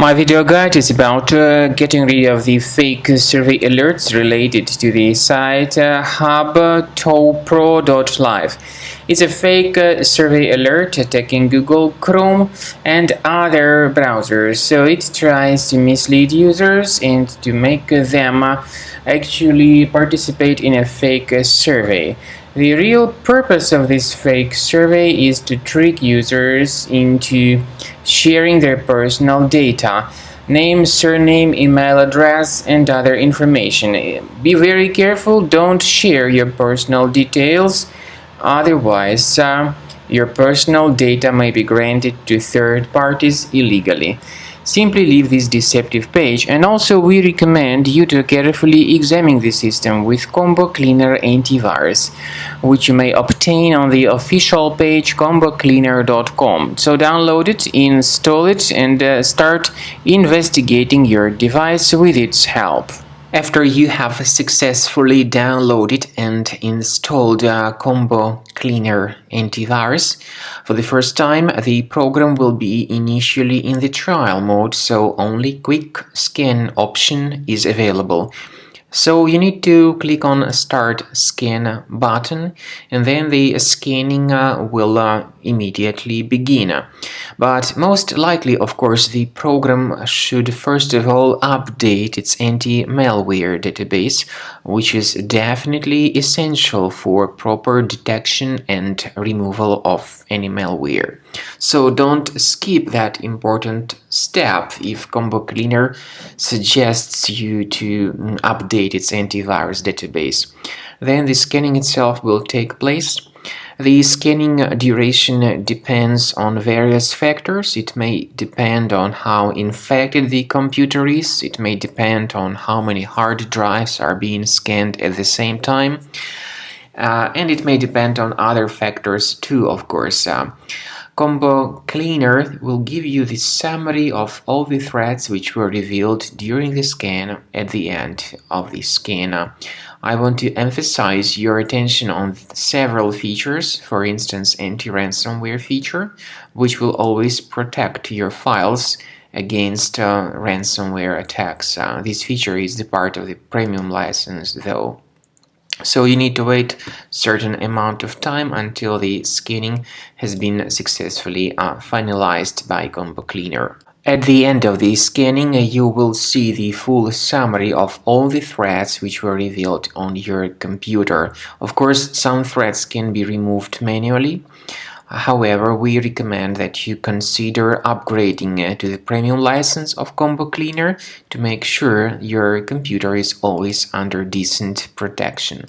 My video guide is about getting rid of the fake survey alerts related to the site Hubtowpro.live. It's a fake survey alert attacking Google Chrome and other browsers, so it tries to mislead users and to make them actually participate in a fake survey. The real purpose of this fake survey is to trick users into sharing their personal data, name, surname, email address, and other information. Be very careful, don't share your personal details, otherwise your personal data may be granted to third parties illegally. Simply leave this deceptive page, and also we recommend you to carefully examine the system with Combo Cleaner Antivirus, which you may obtain on the official page combocleaner.com. So download it, install it, and start investigating your device with its help. After you have successfully downloaded and installed Combo Cleaner Antivirus, for the first time the program will be initially in the trial mode, so only quick scan option is available. So you need to click on Start Scan button, and then the scanning will immediately begin. But most likely, of course, the program should first of all update its anti-malware database, which is definitely essential for proper detection and removal of any malware. So don't skip that important step if Combo Cleaner suggests you to update its antivirus database. Then the scanning itself will take place. The scanning duration depends on various factors. It may depend on how infected the computer is. It may depend on how many hard drives are being scanned at the same time. And it may depend on other factors too, of course. Combo Cleaner will give you the summary of all the threats which were revealed during the scan at the end of the scan. I want to emphasize your attention on several features, for instance anti-ransomware feature, which will always protect your files against ransomware attacks. This feature is the part of the premium license though. So you need to wait a certain amount of time until the scanning has been successfully finalized by Combo Cleaner. At the end of the scanning, you will see the full summary of all the threats which were revealed on your computer. Of course, some threats can be removed manually. However, we recommend that you consider upgrading to the premium license of Combo Cleaner to make sure your computer is always under decent protection.